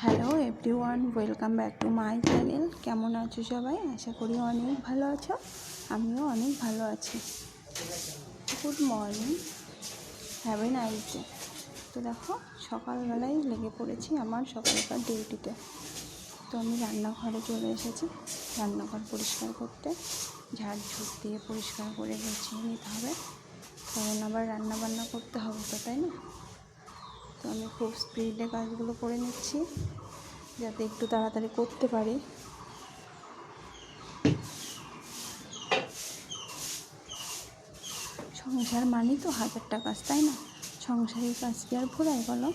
Hello everyone, welcome back to my channel. কেমন আছো সবাই? আশা করি অনেক ভালো আছো। আমিও অনেক ভালো আছি। Good morning, have a nice day. তো দেখো, সকালবেলায় লেগে পড়েছি আমার সকালকার ডিউটিতে। তো আমি রান্নাঘরে চলে এসেছি রান্নাঘর পরিষ্কার করতে। ঝাড়ঝুট দিয়ে পরিষ্কার করে গুছিয়ে নিতে হবে, কারণ আবার রান্না বান্না করতে হবে তো, তাই না? তো আমি খুব স্পিডে কাজগুলো করে নিচ্ছি যাতে একটু তাড়াতাড়ি করতে পারি। সংসার মানেই তো হাজারটা কাজ, তাই না? সংসারের কাজ কি আর ভোলাই বলো?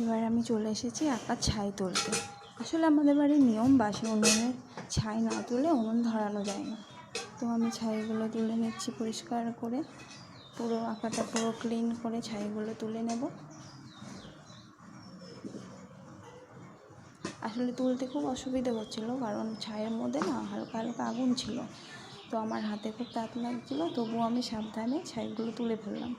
এবার আমি চলে এসেছি আকার ছাই তুলতে। আসলে আমাদের বাড়ির নিয়ম, বাসি উনুনের ছাই না তুলে উনুন ধরানো যায় না। তো আমি ছাইগুলো তুলে নিচ্ছি পরিষ্কার করে, পুরো আকাটা পুরো ক্লিন করে ছাইগুলো তুলে নেব। আসলে তুলতে খুব অসুবিধা হচ্ছিলো, কারণ ছাইয়ের মধ্যে না হালকা হালকা আগুন ছিল। তো আমার হাতে খুব তাপ লাগছিলো, তবুও আমি সাবধানে ছাইগুলো তুলে ফেললাম।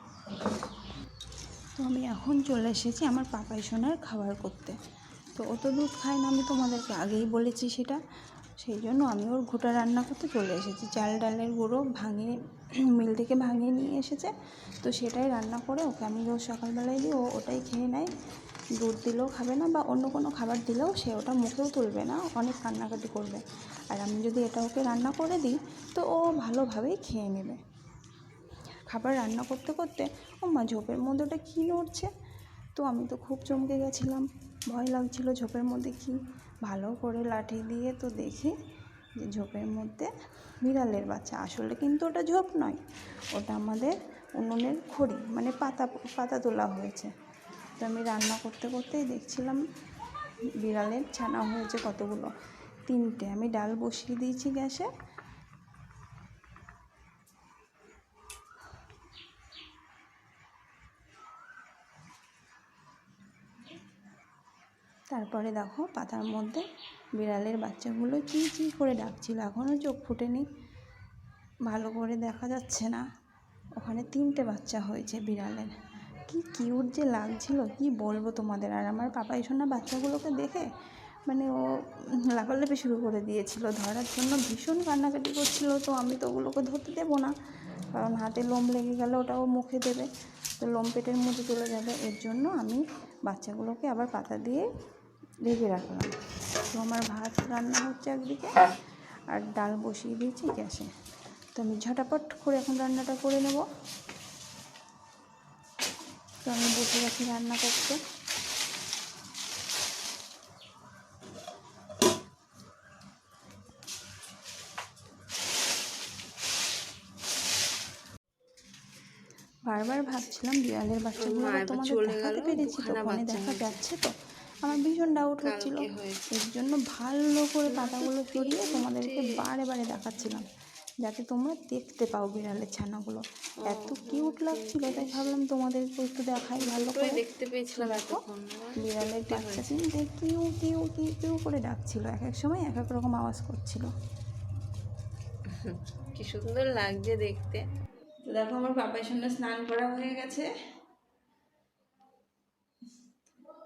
তো আমি এখন চলে এসেছি আমার পাপাই সোনার খাবার করতে। তো ও তো দুধ খায় না, আমি তোমাদেরকে আগেই বলেছি সেটা। সেই জন্য আমি ওর ঘুঁটা রান্না করতে চলে এসেছি। চাল ডালের গুঁড়ো ভাঙিয়ে মিল থেকে ভাঙিয়ে নিয়ে এসেছে, তো সেটাই রান্না করে ওকে আমি রোজ সকালবেলায় দিই, ও ওটাই খেয়ে নেয়। দুধ দিলেও খাবে না, বা অন্য কোনো খাবার দিলেও সে ওটা মুখেও তুলবে না, অনেক কান্নাকাটি করবে। আর আমি যদি এটা ওকে রান্না করে দিই তো ও ভালোভাবেই খেয়ে নেবে। খাবার রান্না করতে করতে ও মা, ঝোপের মধ্যে ওটা কী নড়ছে! তো আমি তো খুব চমকে গেছিলাম, ভয় লাগছিল ঝোপের মধ্যে কী। ভালো করে লাঠি দিয়ে তো দেখি যে ঝোপের মধ্যে বিড়ালের বাচ্চা। আসলে কিন্তু ওটা ঝোপ নয়, ওটা আমাদের উনুনের খড়ি, মানে পাতা তোলা হয়েছে। তো আমি রান্না করতে করতেই দেখছিলাম বিড়ালের ছানা হয়েছে কতগুলো, 3টে। আমি ডাল বসিয়ে দিয়েছি গ্যাসে। তারপরে দেখো পাতার মধ্যে বিড়ালের বাচ্চাগুলো চি চি করে ডাকছিল। এখনও চোখ ফোটেনি, ভালো করে দেখা যাচ্ছে না। ওখানে 3টে বাচ্চা হয়েছে বিড়ালের। কি কিউট যে লাগছিল, কি বলবো তোমাদের। আর আমার পাপাই সোনা বাচ্চাগুলোকে দেখে মানে ও লাফালাফি শুরু করে দিয়েছিল, ধরার জন্য ভীষণ কান্নাকাটি করছিল। তো আমি তো ওগুলোকে ধরতে দেবো না, কারণ হাতে লোম লেগে গেলে ওটাও মুখে দেবে, তো লোম পেটের মধ্যে চলে যাবে। এর জন্য আমি বাচ্চাগুলোকে আবার পাতা দিয়ে ঢেকে রাখলাম। তো আমার ভাত রান্না হচ্ছে একদিকে, আর ডাল বসিয়ে দিয়েছি গ্যাসে। তো আমি ঝটাপট করে এখন রান্নাটা করে নেব। তো আমি বসে গেছি রান্না করতে। বারবার ভাবছিলাম বিড়ালের বাচ্চাগুলো তোমাদের দেখাতে পেরেছি তো, ফোনে দেখা যাচ্ছে তো। আমার ভীষণ ডাউট হচ্ছিল, এর জন্য ভালো করে পাতাগুলো সরিয়ে তোমাদেরকে বারে বারে দেখাচ্ছিলাম, যাতে তোমরা দেখতে পাও বিড়ালের ছানাগুলো। এত কিউট লাগছিল, তাই ভাবলাম তোমাদেরকে একটু দেখাই ভালো করে। দেখতে পেয়েছিলাম দেখো, বিড়ালের বাচ্চা 3টে কিউ কিউ কিউ কিউ করে ডাকছিল, এক এক সময় এক এক রকম আওয়াজ করছিল। কি সুন্দর লাগছে দেখতে। তো দেখো আমার পাপার সঙ্গে স্নান করা হয়ে গেছে।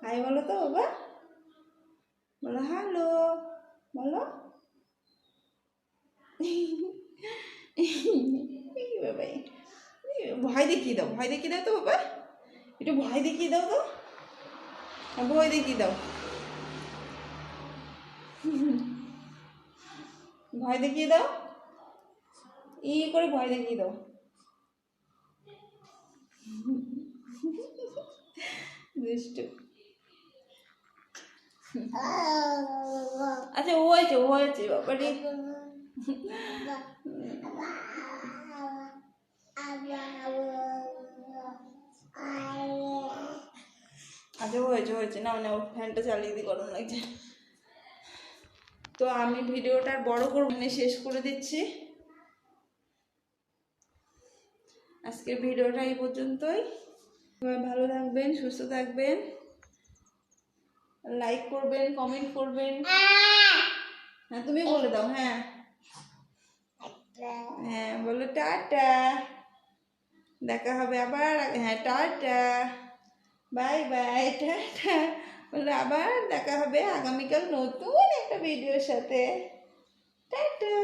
হাই বলো তো বাবা, বলো হ্যালো, বলো। বাবাই ভয় দেখিয়ে দাও, ভয় দেখিয়ে দাও তো বাবা, একটু ভয় দেখিয়ে দাও তো, ভয় দেখিয়ে দাও, ভয় দেখিয়ে দাও, করে ভয় দেখিয়ে দাও। দুষ্টু। আচ্ছা হয়েছে হয়েছে বাবারে। আচ্ছা হয়েছে হয়েছে, নাও নাও ফ্যানটা চালিয়ে দিই, গরম লাগছে। তো আমি ভিডিওটা আর বড় করে শেষ করে দিচ্ছি। আজকের ভিডিওটা এই পর্যন্তই। সবাই ভালো থাকবেন, সুস্থ থাকবেন, লাইক করবেন, কমেন্ট করবেন। হ্যাঁ তুমি বলে দাও। হ্যাঁ হ্যাঁ বলো টাটা, দেখা হবে আবার। হ্যাঁ টাটা, বাই বাই, টাটা বলে আবার দেখা হবে আগামীকাল নতুন একটা ভিডিওর সাথে। টাটা।